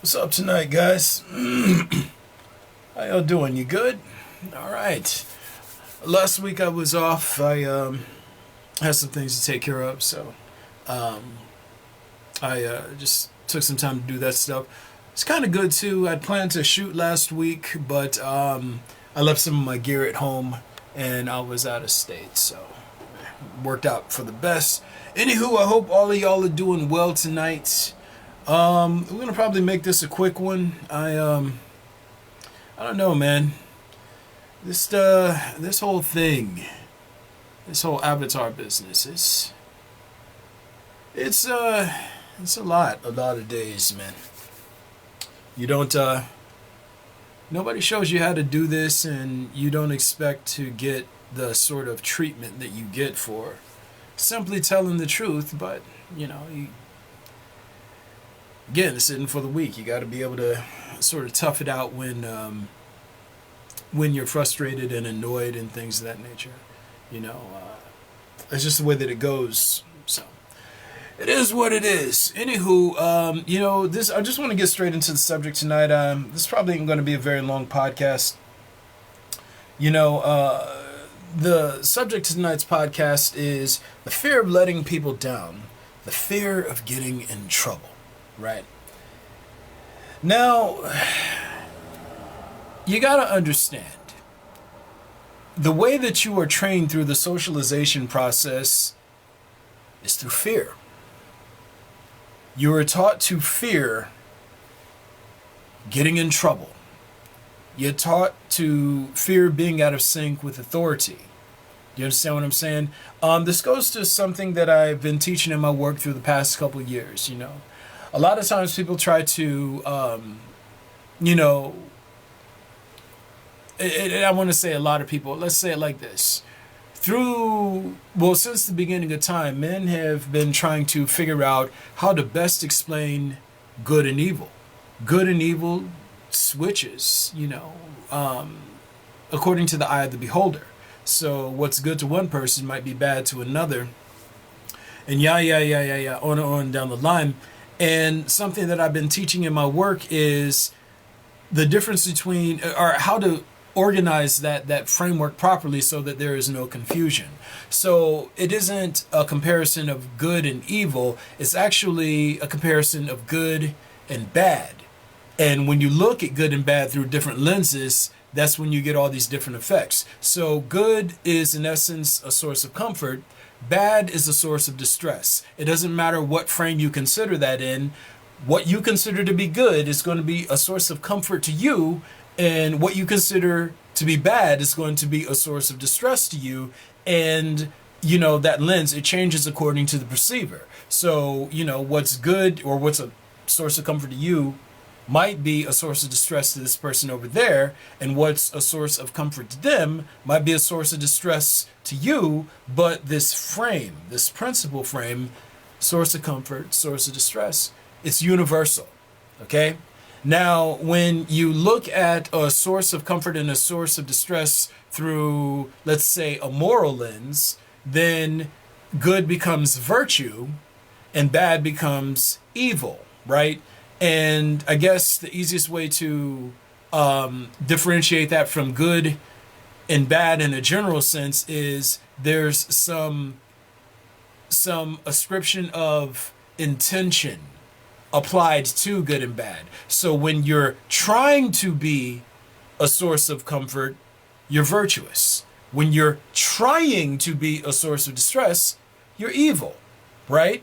What's up tonight, guys? How y'all doing? You good? All right. Last week I was off. I had some things to take care of, so um, I just took some time to do that stuff. It's kind of good too. I'd planned to shoot last week, but I left some of my gear at home, and I was out of state, so worked out for the best. Anywho, I hope all of y'all are doing well tonight. We're gonna probably make this a quick one. I don't know, man. This whole thing, this whole avatar business, it's a lot of days, man. You don't nobody shows you how to do this, and you don't expect to get the sort of treatment that you get for simply telling the truth. But again, it's in for the week. You got to be able to sort of tough it out when you're frustrated and annoyed and things of that nature. It's just the way that it goes. So it is what it is. Anywho, this I just want to get straight into the subject tonight. This probably ain't going to be a very long podcast. The subject of tonight's podcast is the fear of letting people down, the fear of getting in trouble. Right. Now, you got to understand, the way that you are trained through the socialization process is through fear. You are taught to fear getting in trouble. You're taught to fear being out of sync with authority. Do you understand what I'm saying? This goes to something that I've been teaching in my work through the past couple of years, A lot of times people try to, I want to say a lot of people, let's say it like this. Since the beginning of time, men have been trying to figure out how to best explain good and evil. Good and evil switches, according to the eye of the beholder. So what's good to one person might be bad to another. And on and on down the line. And something that I've been teaching in my work is the difference between, or how to organize that framework properly so that there is no confusion. So it isn't a comparison of good and evil. It's actually a comparison of good and bad. And when you look at good and bad through different lenses, that's when you get all these different effects. So good is in essence a source of comfort. Bad is a source of distress. It doesn't matter what frame you consider that in. What you consider to be good is going to be a source of comfort to you, and what you consider to be bad is going to be a source of distress to you. And, that lens, it changes according to the perceiver. So, what's good or what's a source of comfort to you might be a source of distress to this person over there, and what's a source of comfort to them might be a source of distress to you. But this frame, this principle frame, source of comfort, source of distress, it's universal. Okay? Now, when you look at a source of comfort and a source of distress through, let's say, a moral lens, then good becomes virtue and bad becomes evil, right? And I guess the easiest way to differentiate that from good and bad in a general sense is there's some ascription of intention applied to good and bad. So when you're trying to be a source of comfort, you're virtuous. When you're trying to be a source of distress, you're evil, right?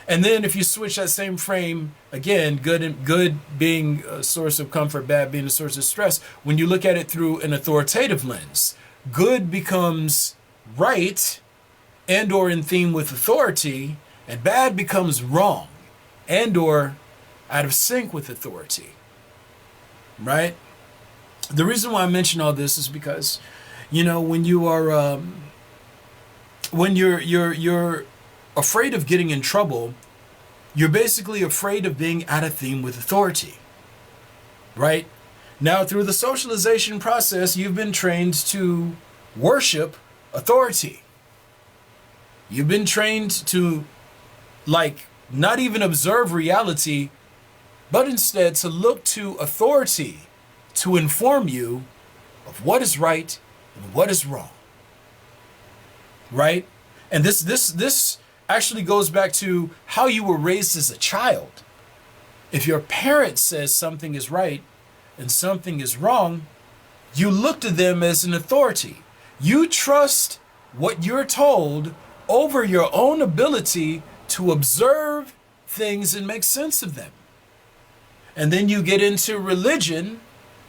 And then if you switch that same frame, again, good being a source of comfort, bad being a source of stress, when you look at it through an authoritative lens, good becomes right and or in theme with authority, and bad becomes wrong and or out of sync with authority, right? The reason why I mention all this is because, when you are, when you're afraid of getting in trouble, you're basically afraid of being out of theme with authority, right? Now, through the socialization process, you've been trained to worship authority. You've been trained to, not even observe reality, but instead to look to authority to inform you of what is right and what is wrong. Right? And this actually goes back to how you were raised as a child. If your parent says something is right and something is wrong, you look to them as an authority. You trust what you're told over your own ability to observe things and make sense of them. And then you get into religion,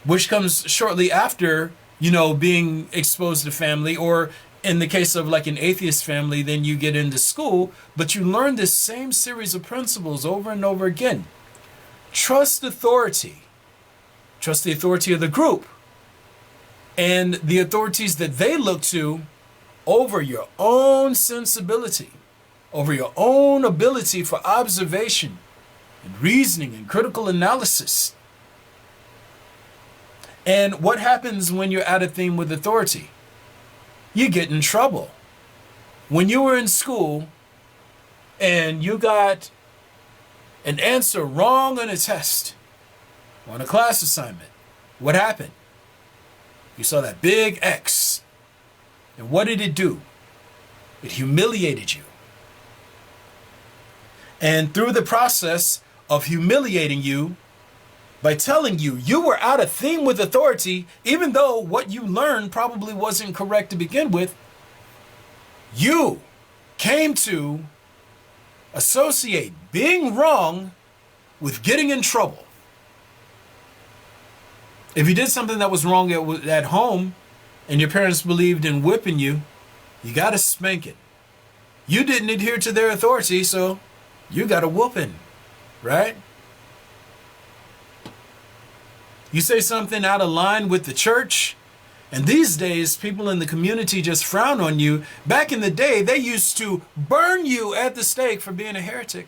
which comes shortly after, being exposed to family, or in the case of like an atheist family, then you get into school, but you learn this same series of principles over and over again. Trust authority. Trust the authority of the group and the authorities that they look to over your own sensibility, over your own ability for observation and reasoning and critical analysis. And what happens when you're out of theme with authority? You get in trouble. When you were in school and you got an answer wrong on a test or on a class assignment, what happened? You saw that big X. And what did it do? It humiliated you. And through the process of humiliating you, by telling you you were out of theme with authority, even though what you learned probably wasn't correct to begin with, you came to associate being wrong with getting in trouble. If you did something that was wrong at home and your parents believed in whipping you, you got a spanking. You didn't adhere to their authority, so you got a whooping, right? You say something out of line with the church, and these days people in the community just frown on you. Back in the day, they used to burn you at the stake for being a heretic.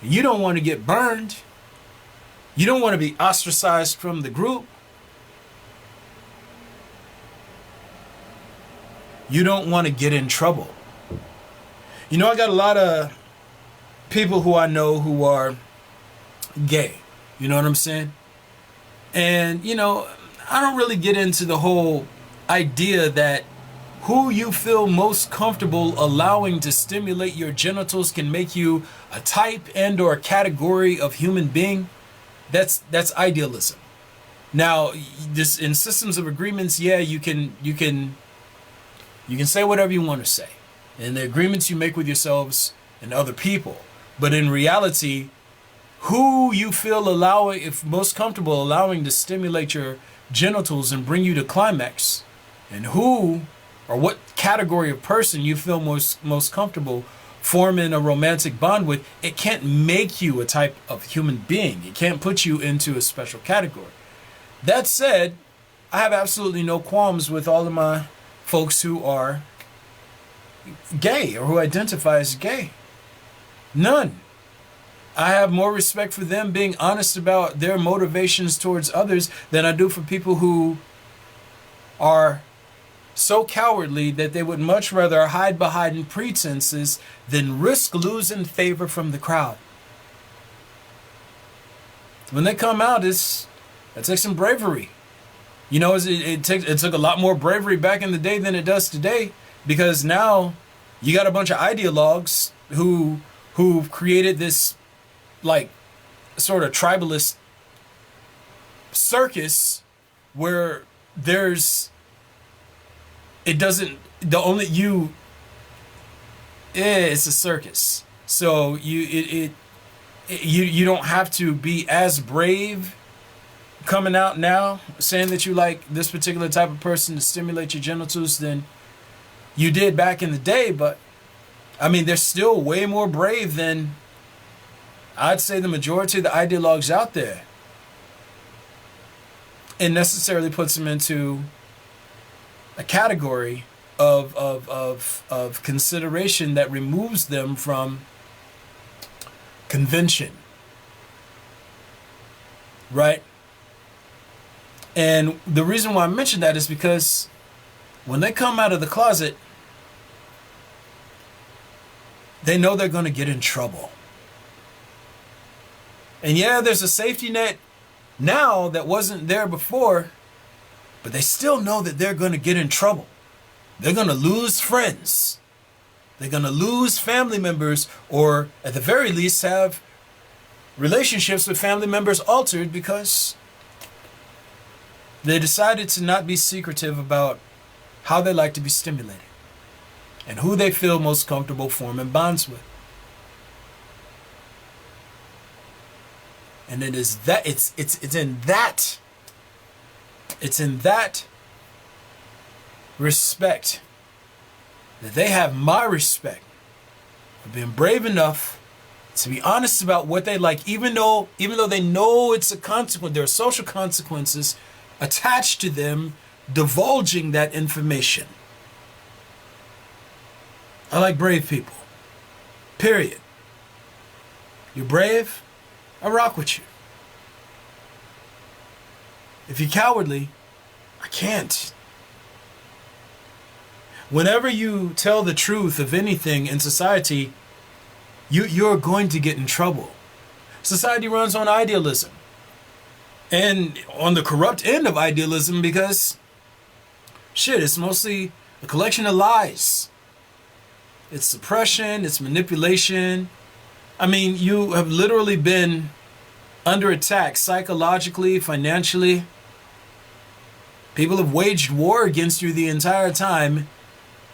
You don't want to get burned. You don't want to be ostracized from the group. You don't want to get in trouble. I got a lot of people who I know who are gay. You know what I'm saying? And, I don't really get into the whole idea that who you feel most comfortable allowing to stimulate your genitals can make you a type and or category of human being. That's idealism. Now, this in systems of agreements, yeah, you can say whatever you want to say, and the agreements you make with yourselves and other people. But in reality, who you feel most comfortable allowing to stimulate your genitals and bring you to climax, and who or what category of person you feel most comfortable forming a romantic bond with, it can't make you a type of human being. It can't put you into a special category. That said, I have absolutely no qualms with all of my folks who are gay or who identify as gay. None. I have more respect for them being honest about their motivations towards others than I do for people who are so cowardly that they would much rather hide behind pretenses than risk losing favor from the crowd. When they come out, it takes some bravery. It took a lot more bravery back in the day than it does today, because now you got a bunch of ideologues who've created this like sort of tribalist circus where it's a circus. So you don't have to be as brave coming out now saying that you like this particular type of person to stimulate your genitals than you did back in the day. But I mean, they're still way more brave than I'd say the majority of the ideologues out there. It necessarily puts them into a category of consideration that removes them from convention. Right? And the reason why I mention that is because when they come out of the closet, they know they're going to get in trouble. And yeah, there's a safety net now that wasn't there before, but they still know that they're going to get in trouble. They're going to lose friends. They're going to lose family members, or at the very least have relationships with family members altered because they decided to not be secretive about how they like to be stimulated and who they feel most comfortable forming bonds with. And it is that it's in that respect that they have my respect for being brave enough to be honest about what they like, even though they know it's a consequence. There are social consequences attached to them divulging that information. I like brave people. Period. You're brave, I rock with you. If you're cowardly, I can't. Whenever you tell the truth of anything in society, you're going to get in trouble. Society runs on idealism. And on the corrupt end of idealism, because shit, it's mostly a collection of lies. It's suppression, it's manipulation. I mean, you have literally been under attack psychologically, financially. People have waged war against you the entire time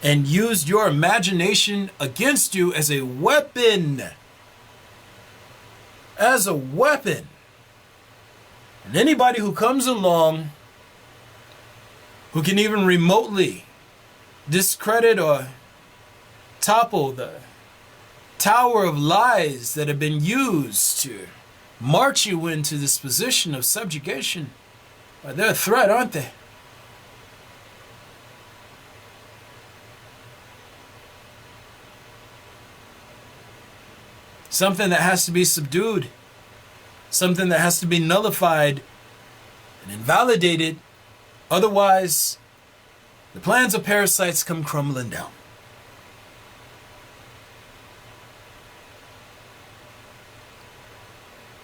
and used your imagination against you as a weapon. As a weapon. And anybody who comes along who can even remotely discredit or topple the tower of lies that have been used to march you into this position of subjugation, well, they're a threat, aren't they? Something that has to be subdued. Something that has to be nullified and invalidated. Otherwise, the plans of parasites come crumbling down.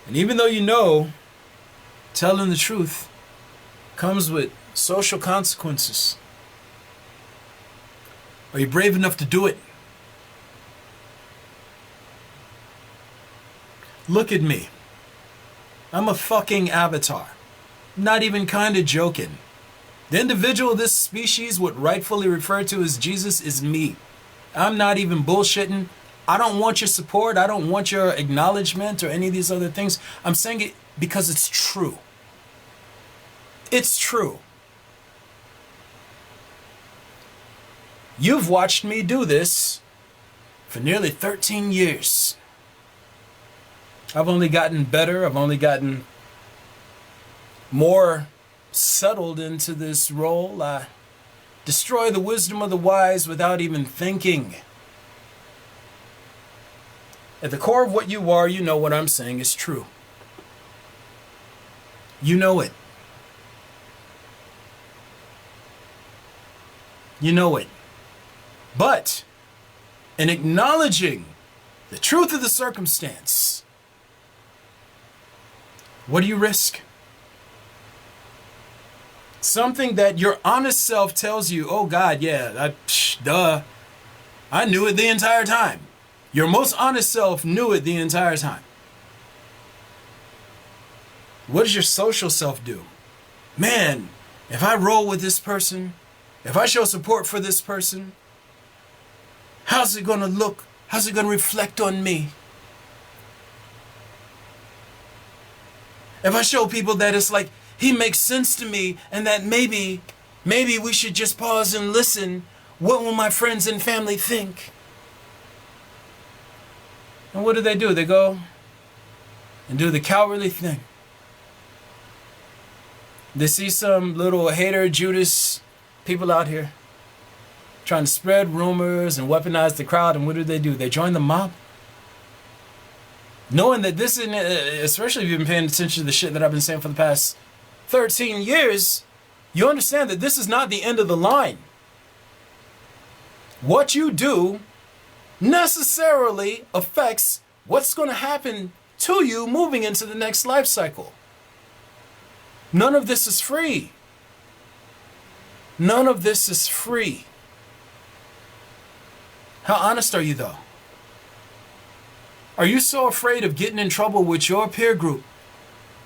And even though you know, telling the truth comes with social consequences, are you brave enough to do it? Look at me. I'm a fucking avatar. Not even kind of joking. The individual this species would rightfully refer to as Jesus is me. I'm not even bullshitting. I don't want your support. I don't want your acknowledgement or any of these other things. I'm saying it because it's true. It's true. You've watched me do this for nearly 13 years. I've only gotten better. I've only gotten more settled into this role. I destroy the wisdom of the wise without even thinking. At the core of what you are, you know what I'm saying is true. You know it. You know it. But in acknowledging the truth of the circumstance, what do you risk? Something that your honest self tells you, oh God, yeah, duh. I knew it the entire time. Your most honest self knew it the entire time. What does your social self do? Man, if I roll with this person, if I show support for this person, how's it going to look? How's it going to reflect on me? If I show people that it's like, he makes sense to me, and that maybe we should just pause and listen, what will my friends and family think? And what do? They go and do the cowardly thing. They see some little hater Judas people out here trying to spread rumors and weaponize the crowd, and what do? They join the mob. Knowing that this isn't, especially if you've been paying attention to the shit that I've been saying for the past 13 years, you understand that this is not the end of the line. What you do necessarily affects what's going to happen to you moving into the next life cycle. None of this is free. None of this is free. How honest are you, though? Are you so afraid of getting in trouble with your peer group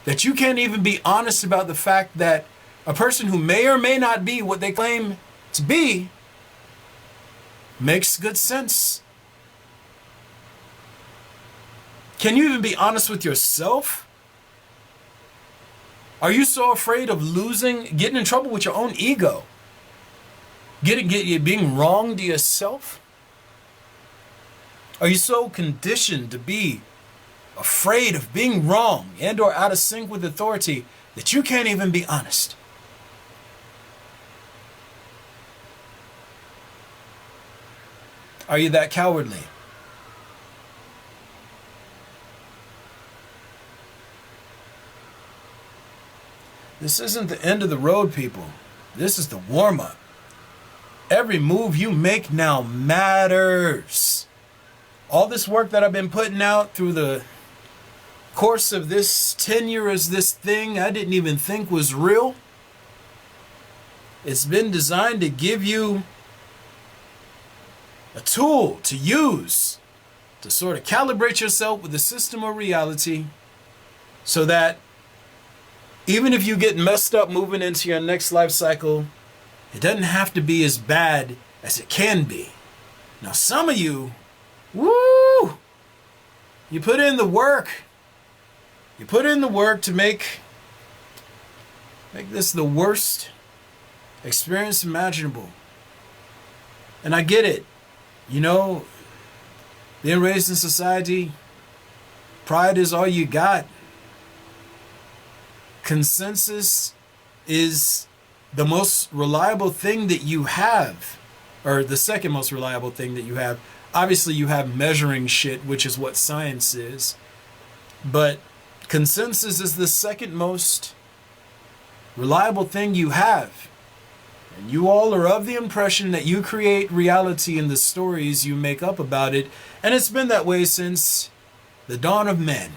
that you can't even be honest about the fact that a person who may or may not be what they claim to be makes good sense? Can you even be honest with yourself? Are you so afraid of getting in trouble with your own ego? Being wrong to yourself? Are you so conditioned to be afraid of being wrong and or out of sync with authority that you can't even be honest? Are you that cowardly? This isn't the end of the road, people. This is the warm-up. Every move you make now matters. All this work that I've been putting out through the course of this tenure as this thing I didn't even think was real. It's been designed to give you a tool to use to sort of calibrate yourself with the system of reality so that even if you get messed up moving into your next life cycle, it doesn't have to be as bad as it can be. Now, some of you, woo, you put in the work. You put in the work to make this the worst experience imaginable. And I get it. You know, being raised in society, pride is all you got. Consensus is the most reliable thing that you have, or the second most reliable thing that you have. Obviously, you have measuring shit, which is what science is. But consensus is the second most reliable thing you have. And you all are of the impression that you create reality in the stories you make up about it. And it's been that way since the dawn of men.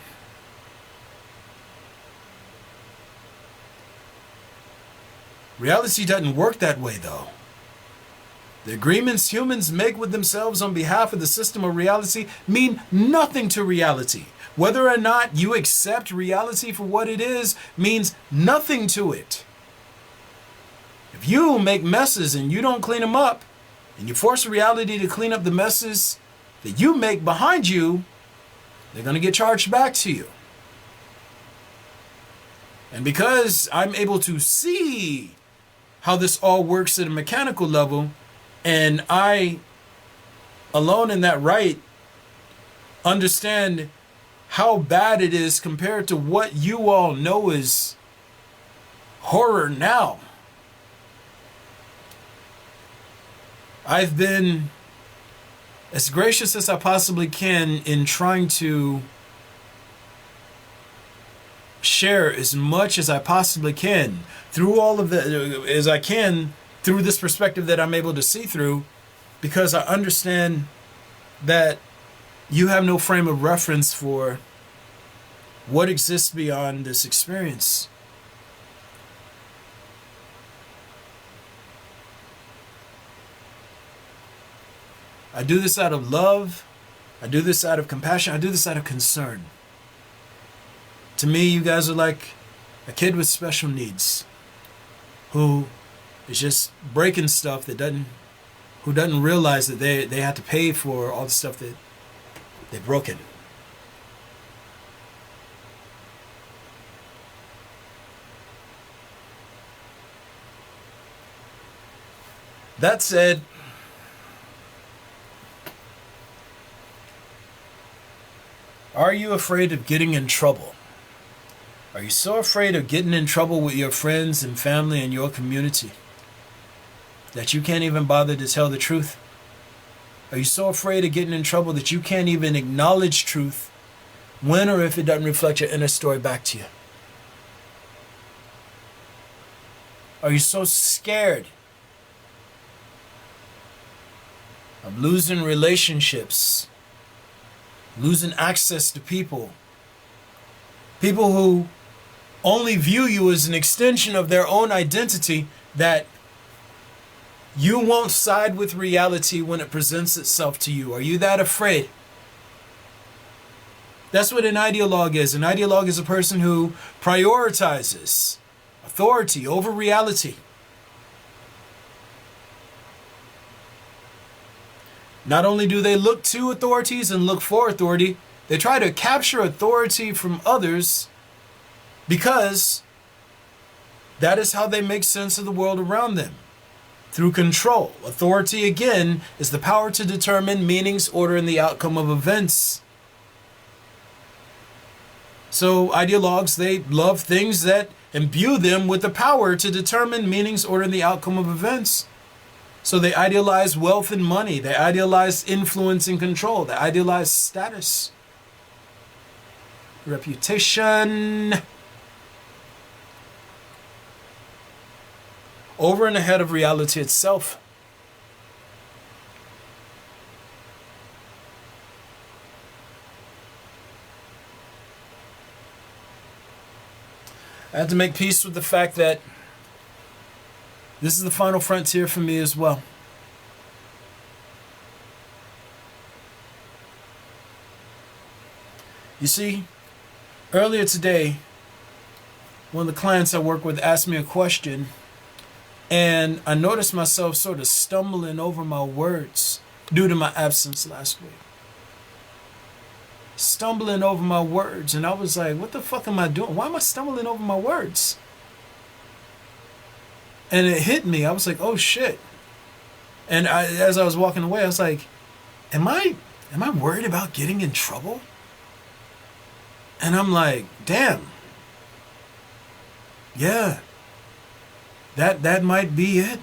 Reality doesn't work that way, though. The agreements humans make with themselves on behalf of the system of reality mean nothing to reality. Whether or not you accept reality for what it is means nothing to it. If you make messes and you don't clean them up, and you force reality to clean up the messes that you make behind you, they're going to get charged back to you. And because I'm able to see how this all works at a mechanical level, and I, alone in that right, understand how bad it is compared to what you all know is horror now. I've been as gracious as I possibly can in trying to share as much as I possibly can through all of as I can through this perspective that I'm able to see through, because I understand that you have no frame of reference for what exists beyond this experience. I do this out of love. I do this out of compassion. I do this out of concern. To me, you guys are like a kid with special needs who is just breaking stuff who doesn't realize that they have to pay for all the stuff that they've broken. That said, are you afraid of getting in trouble? Are you so afraid of getting in trouble with your friends and family and your community that you can't even bother to tell the truth? Are you so afraid of getting in trouble that you can't even acknowledge truth when or if it doesn't reflect your inner story back to you? Are you so scared of losing relationships, losing access to people, People who only view you as an extension of their own identity, that you won't side with reality when it presents itself to you. Are you that afraid? That's what an ideologue is. An ideologue is a person who prioritizes authority over reality. Not only do they look to authorities and look for authority, they try to capture authority from others because that is how they make sense of the world around them. Through control. Authority, again, is the power to determine meanings, order, and the outcome of events. So ideologues, they love things that imbue them with the power to determine meanings, order, and the outcome of events. So they idealize wealth and money. They idealize influence and control. They idealize status, reputation, over and ahead of reality itself. I had to make peace with the fact that this is the final frontier for me as well. You see, earlier today, one of the clients I work with asked me a question, and I noticed myself sort of stumbling over my words due to my absence last week. Stumbling over my words, and I was like, what the fuck am I doing? Why am I stumbling over my words? And it hit me. I was like, oh shit. And as I was walking away, I was like, am I worried about getting in trouble? And I'm like, damn. Yeah. That might be it.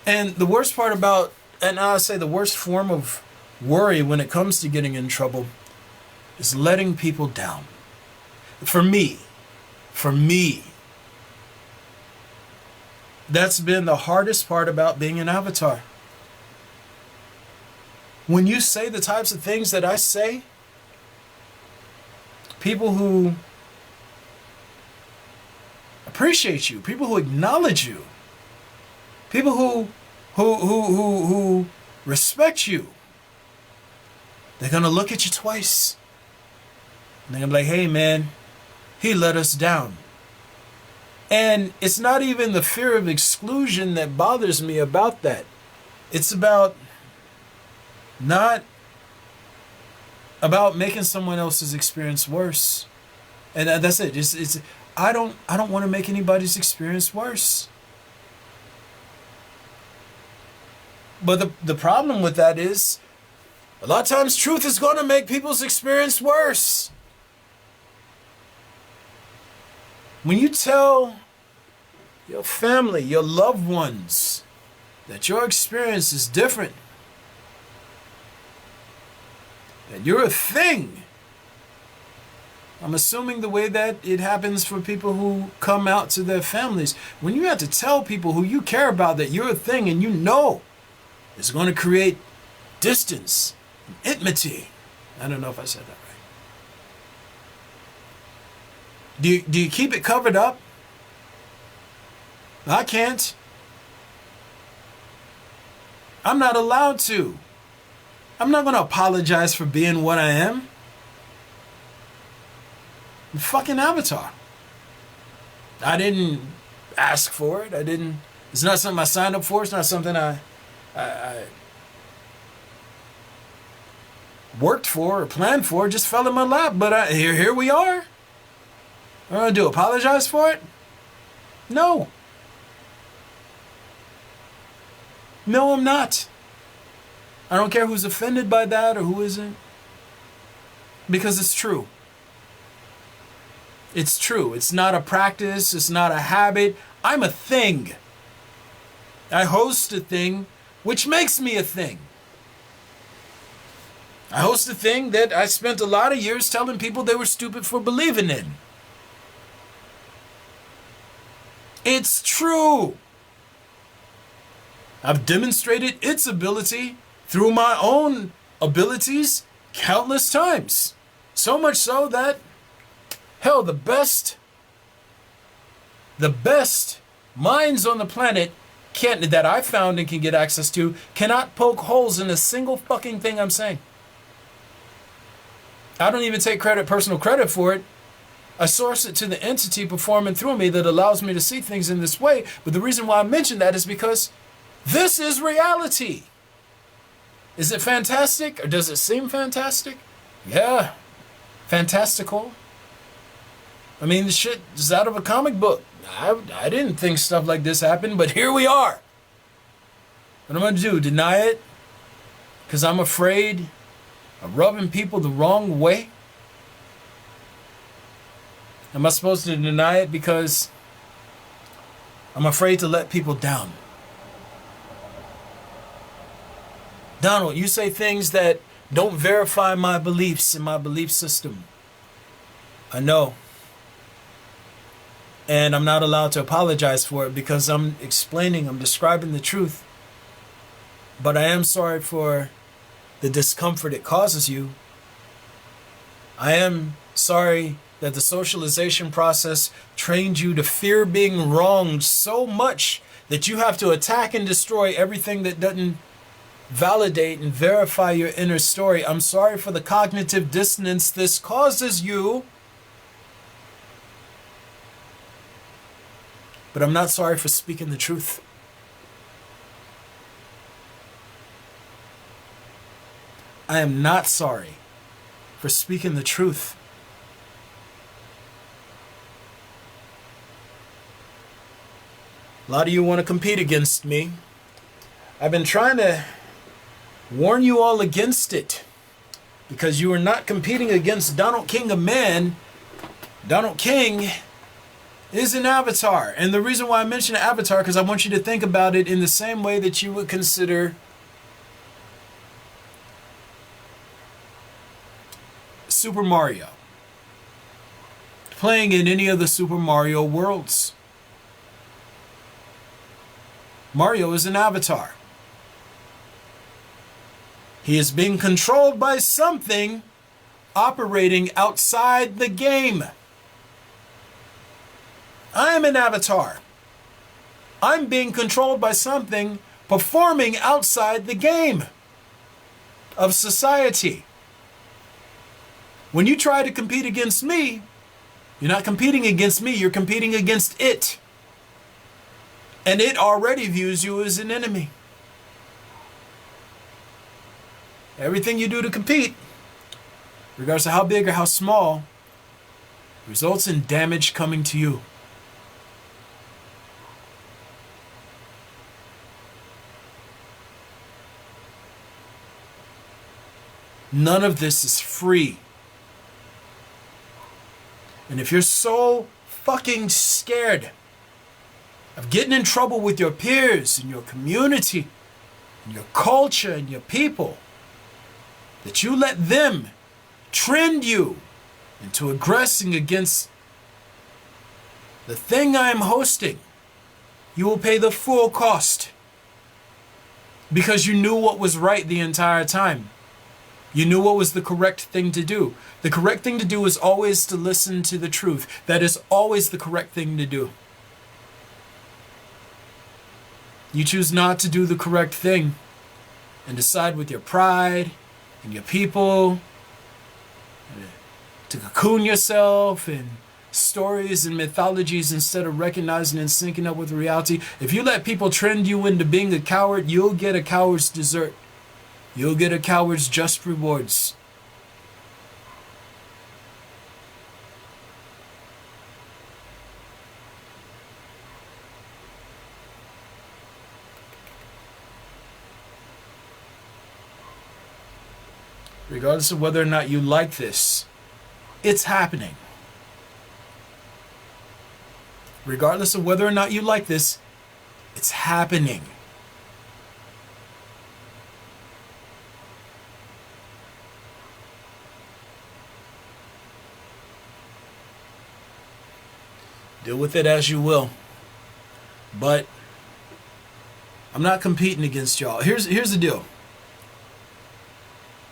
And the worst part about, and I'll say the worst form of worry when it comes to getting in trouble, is letting people down. For me, that's been the hardest part about being an avatar. When you say the types of things that I say, people who appreciate you, people who acknowledge you, people who respect you, they're gonna look at you twice. And they're gonna be like, hey man, he let us down. And it's not even the fear of exclusion that bothers me about that. It's about not about making someone else's experience worse. And that's it. It's I don't want to make anybody's experience worse. But the problem with that is a lot of times truth is going to make people's experience worse. When you tell your family, your loved ones, that your experience is different, that you're a thing, I'm assuming the way that it happens for people who come out to their families, when you have to tell people who you care about that you're a thing and you know it's going to create distance, enmity. I don't know if I said that right. Do you keep it covered up? I can't. I'm not allowed to. I'm not going to apologize for being what I am. I'm a fucking avatar. I didn't ask for it. It's not something I signed up for. It's not something I worked for or planned for. It just fell in my lap. But here we are. What am I going to do? Apologize for it? No. No, I'm not. I don't care who's offended by that or who isn't. Because it's true. It's true. It's not a practice. It's not a habit. I'm a thing. I host a thing, which makes me a thing. I host a thing that I spent a lot of years telling people they were stupid for believing in. It's true. I've demonstrated its ability through my own abilities countless times. So much so that, hell, the best minds on the planet that I found and can get access to cannot poke holes in a single fucking thing I'm saying. I don't even take personal credit for it. I source it to the entity performing through me that allows me to see things in this way. But the reason why I mention that is because this is reality. Is it fantastic, or does it seem fantastic? Yeah, fantastical. I mean, the shit is out of a comic book. I didn't think stuff like this happened, but here we are. What am I going to do? Deny it? Because I'm afraid of rubbing people the wrong way? Am I supposed to deny it because I'm afraid to let people down? Donald, you say things that don't verify my beliefs and my belief system. I know. And I'm not allowed to apologize for it because I'm describing the truth. But I am sorry for the discomfort it causes you. I am sorry that the socialization process trained you to fear being wronged so much that you have to attack and destroy everything that doesn't validate and verify your inner story. I'm sorry for the cognitive dissonance this causes you. But I'm not sorry for speaking the truth. I am not sorry for speaking the truth. A lot of you want to compete against me. I've been trying to warn you all against it because you are not competing against Donald King of Man. Donald King is an avatar. And the reason why I mention avatar, because I want you to think about it in the same way that you would consider Super Mario. Playing in any of the Super Mario worlds. Mario is an avatar. He is being controlled by something operating outside the game. I am an avatar. I'm being controlled by something performing outside the game of society. When you try to compete against me, you're not competing against me, you're competing against it. And it already views you as an enemy. Everything you do to compete, regardless of how big or how small, results in damage coming to you. None of this is free. And if you're so fucking scared of getting in trouble with your peers and your community and your culture and your people, that you let them trend you into aggressing against the thing I am hosting, you will pay the full cost. Because you knew what was right the entire time. You knew what was the correct thing to do. The correct thing to do is always to listen to the truth. That is always the correct thing to do. You choose not to do the correct thing and decide with your pride and your people to cocoon yourself in stories and mythologies instead of recognizing and syncing up with reality. If you let people trend you into being a coward, you'll get a coward's dessert. You'll get a coward's just rewards. Regardless of whether or not you like this, it's happening. Regardless of whether or not you like this, it's happening. Deal with it as you will. But I'm not competing against y'all. Here's the deal.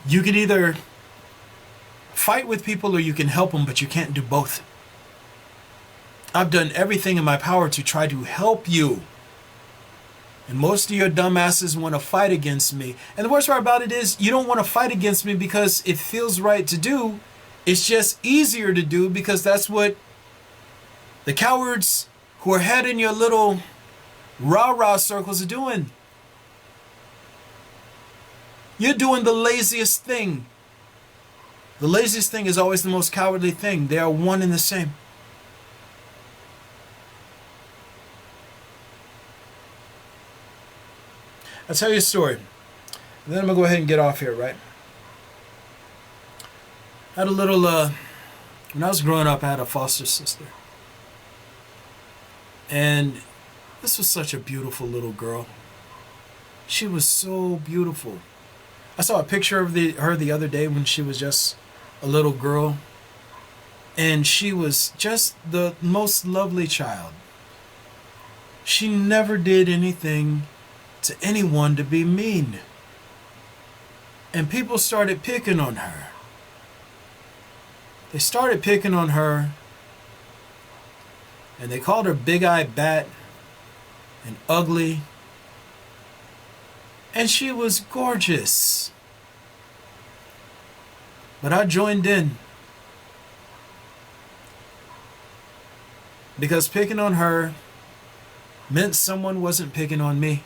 You could either fight with people or you can help them, but you can't do both. I've done everything in my power to try to help you. And most of your dumbasses want to fight against me. And the worst part about it is you don't want to fight against me because it feels right to do. It's just easier to do because that's what the cowards who are head in your little rah-rah circles are doing. You're doing the laziest thing. The laziest thing is always the most cowardly thing. They are one and the same. I'll tell you a story. And then I'm going to go ahead and get off here, right? I had a little, when I was growing up, I had a foster sister. And this was such a beautiful little girl. She was so beautiful. I saw a picture of her the other day when she was just a little girl. And she was just the most lovely child. She never did anything to anyone to be mean. And people started picking on her. They started picking on her. And they called her big-eyed bat and ugly. And she was gorgeous. But I joined in. Because picking on her meant someone wasn't picking on me.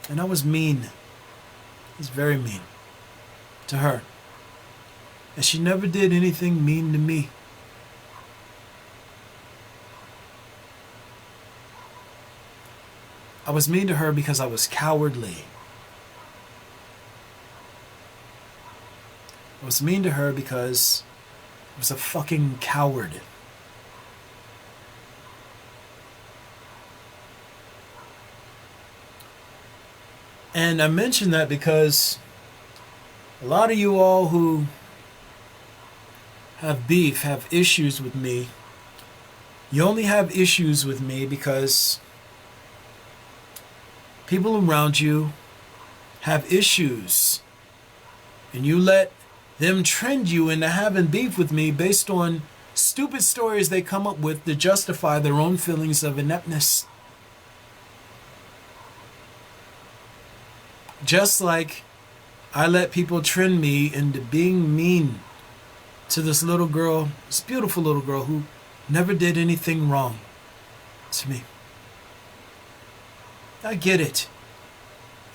And I was mean. I was very mean to her. And she never did anything mean to me. I was mean to her because I was cowardly. I was mean to her because I was a fucking coward. And I mention that because a lot of you all who have beef, have issues with me, you only have issues with me because people around you have issues. And you let them trend you into having beef with me based on stupid stories they come up with to justify their own feelings of ineptness. Just like I let people trend me into being mean to this little girl, this beautiful little girl who never did anything wrong to me. I get it.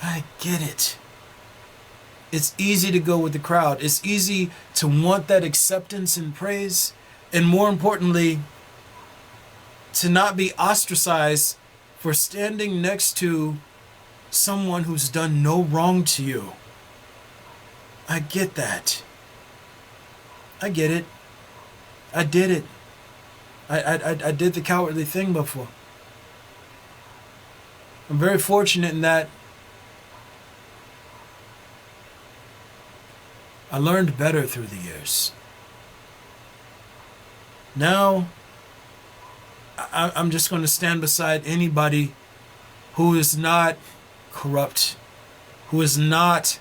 I get it. It's easy to go with the crowd. It's easy to want that acceptance and praise. And more importantly, to not be ostracized for standing next to someone who's done no wrong to you. I get that. I get it. I did it. I did the cowardly thing before. I'm very fortunate in that I learned better through the years. Now, I'm just going to stand beside anybody who is not corrupt, who is not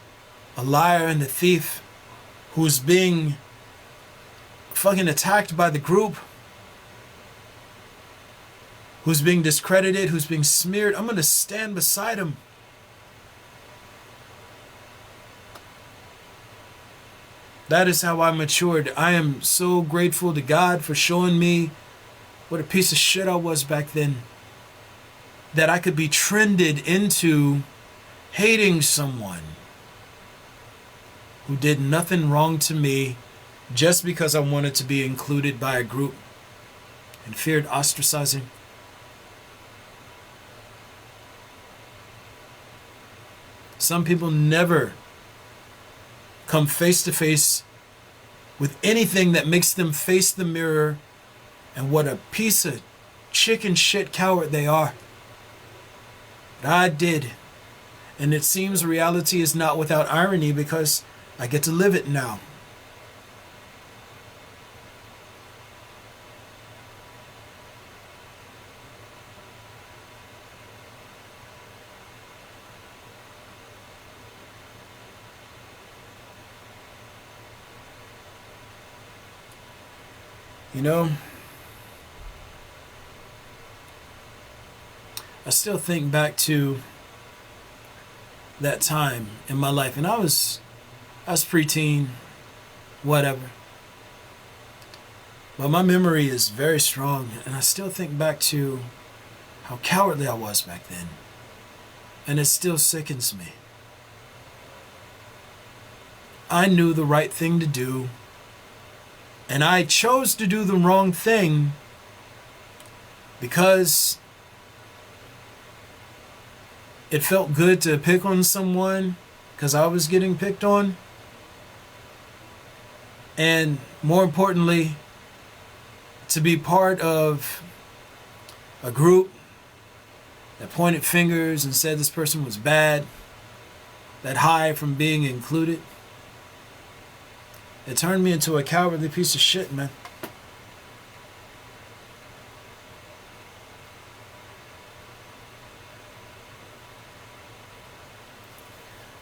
a liar and a thief, who is being fucking attacked by the group, who's being discredited, who's being smeared. I'm going to stand beside him. That is how I matured. I am so grateful to God for showing me what a piece of shit I was back then. That I could be trended into hating someone who did nothing wrong to me just because I wanted to be included by a group and feared ostracizing. Some people never come face to face with anything that makes them face the mirror and what a piece of chicken shit coward they are. But I did. And it seems reality is not without irony because I get to live it now. You know, I still think back to that time in my life, and I was preteen, whatever. But my memory is very strong, and I still think back to how cowardly I was back then. And it still sickens me. I knew the right thing to do, and I chose to do the wrong thing because it felt good to pick on someone because I was getting picked on. And more importantly, to be part of a group that pointed fingers and said this person was bad, that hide from being included. It turned me into a cowardly piece of shit, man.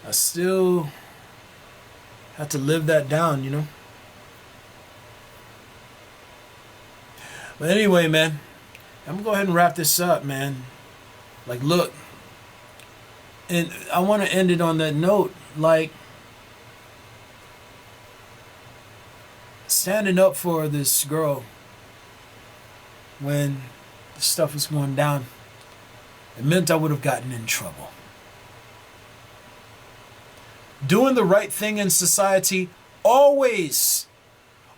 I still have to live that down, you know? But anyway, man, I'm gonna go ahead and wrap this up, man. Like, look, and I want to end it on that note, like, standing up for this girl when the stuff was going down, it meant I would have gotten in trouble. Doing the right thing in society always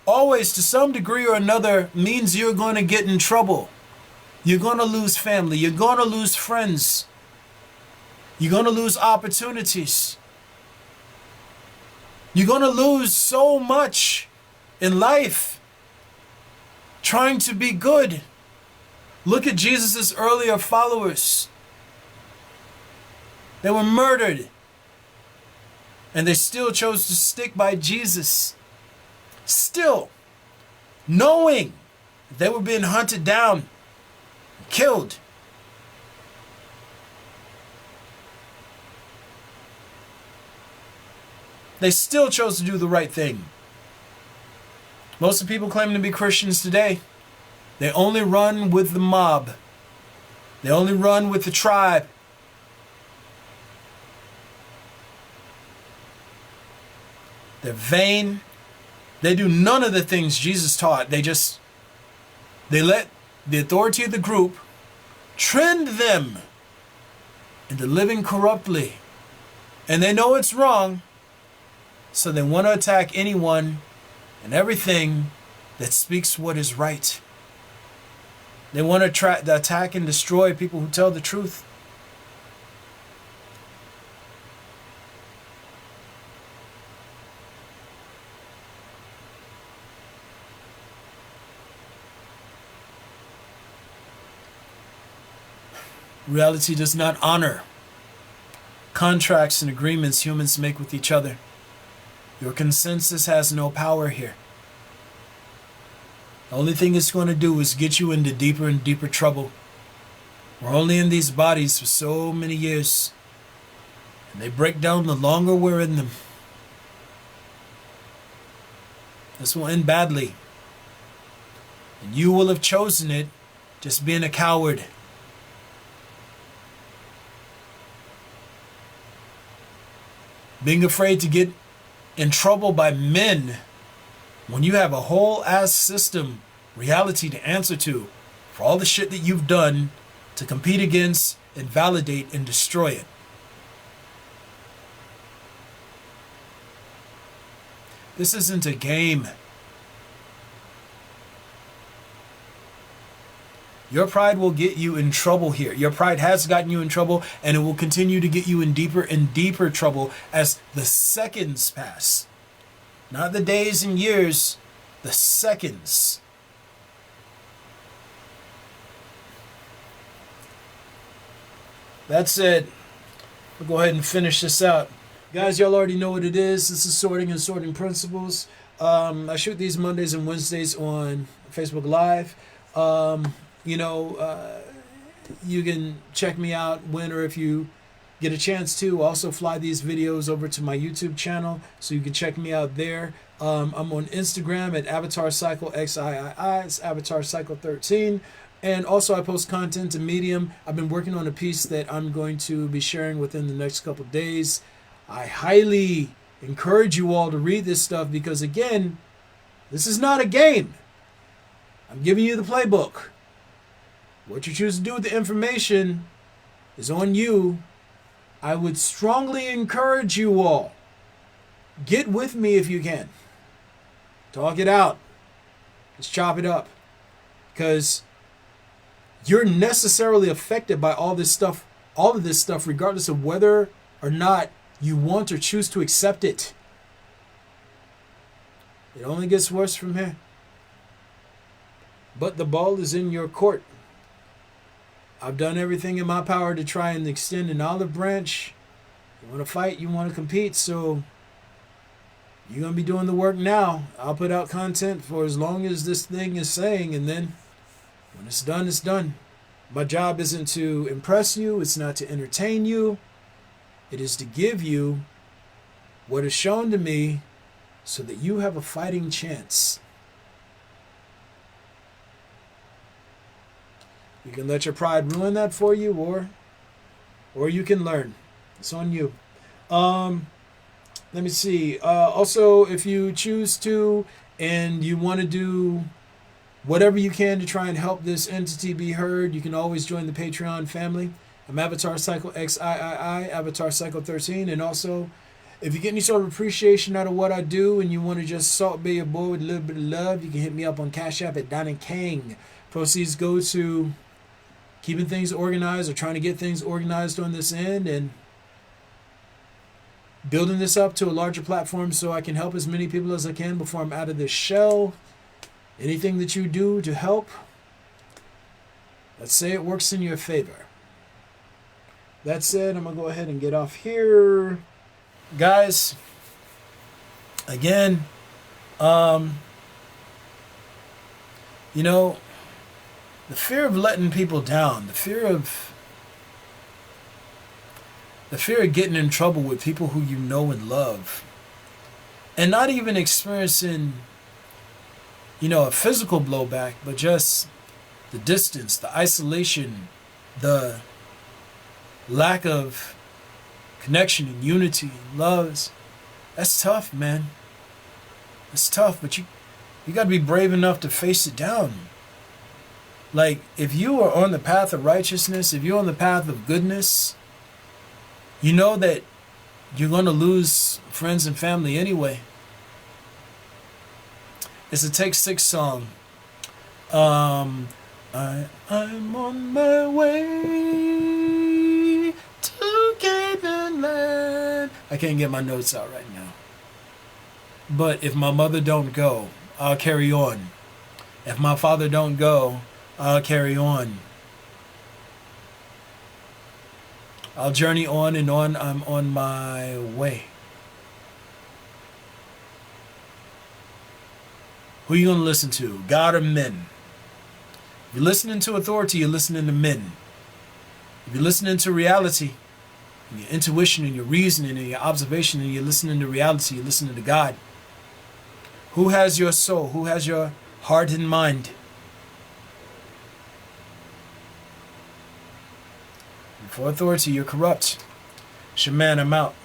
to some degree or another means you're going to get in trouble. You're going to lose family. You're going to lose friends. You're going to lose opportunities. You're going to lose so much in life trying to be good. Look at Jesus' earlier followers. They were murdered, and they still chose to stick by Jesus. Still, knowing they were being hunted down, killed. They still chose to do the right thing. Most of the people claiming to be Christians today, they only run with the mob. They only run with the tribe. They're vain. They do none of the things Jesus taught. They let the authority of the group trend them into living corruptly. And they know it's wrong, so they want to attack anyone and everything that speaks what is right. They want to attack and destroy people who tell the truth. Reality does not honor contracts and agreements humans make with each other. Your consensus has no power here. The only thing it's going to do is get you into deeper and deeper trouble. We're only in these bodies for so many years, and they break down the longer we're in them. This will end badly, and you will have chosen it just being a coward. Being afraid to get in trouble by men when you have a whole ass system, reality to answer to for all the shit that you've done to compete against and validate and destroy it. This isn't a game. Your pride will get you in trouble here. Your pride has gotten you in trouble, and it will continue to get you in deeper and deeper trouble as the seconds pass. Not the days and years, the seconds. That said, we'll go ahead and finish this out. Guys, y'all already know what it is. This is Sorting and Sorting Principles. I shoot these Mondays and Wednesdays on Facebook Live. You can check me out when or if you get a chance to, also fly these videos over to my YouTube channel so you can check me out there. I'm on Instagram at Avatar Cycle XIII. It's Avatar Cycle 13. And also I post content to Medium. I've been working on a piece that I'm going to be sharing within the next couple of days. I highly encourage you all to read this stuff because, again, this is not a game. I'm giving you the playbook. What you choose to do with the information is on you. I would strongly encourage you all, get with me if you can. Talk it out. Let's chop it up. Because you're necessarily affected by all this stuff, regardless of whether or not you want or choose to accept it. It only gets worse from here. But the ball is in your court. I've done everything in my power to try and extend an olive branch. You want to fight, you want to compete, so you're going to be doing the work now. I'll put out content for as long as this thing is saying, and then when it's done, it's done. My job isn't to impress you. It's not to entertain you. It is to give you what is shown to me so that you have a fighting chance. You can let your pride ruin that for you, or you can learn. It's on you. Let me see. Also, if you choose to and you want to do whatever you can to try and help this entity be heard, you can always join the Patreon family. I'm Avatar Cycle XIII, Avatar Cycle 13. And also, if you get any sort of appreciation out of what I do and you want to just salt bay your boy with a little bit of love, you can hit me up on Cash App at Don King. Proceeds go to keeping things organized or trying to get things organized on this end and building this up to a larger platform so I can help as many people as I can before I'm out of this shell. Anything that you do to help, let's say it works in your favor. That said, I'm going to go ahead and get off here. Guys, again, you know, the fear of letting people down, the fear of getting in trouble with people who you know and love, and not even experiencing, a physical blowback, but just the distance, the isolation, the lack of connection and unity and love. That's tough, man. It's tough, but you got to be brave enough to face it down. Like, if you are on the path of righteousness, if you're on the path of goodness, you know that you're going to lose friends and family anyway. It's a Take Six song. I'm on my way to Canaan land. I can't get my notes out right now. But if my mother don't go, I'll carry on. If my father don't go, I'll carry on. I'll journey on and on. I'm on my way. Who are you going to listen to? God or men? If you're listening to authority, you're listening to men. If you're listening to reality, and your intuition and your reasoning and your observation, and you're listening to reality, you're listening to God. Who has your soul? Who has your heart and mind? For authority, you're corrupt. Shaman, I'm out.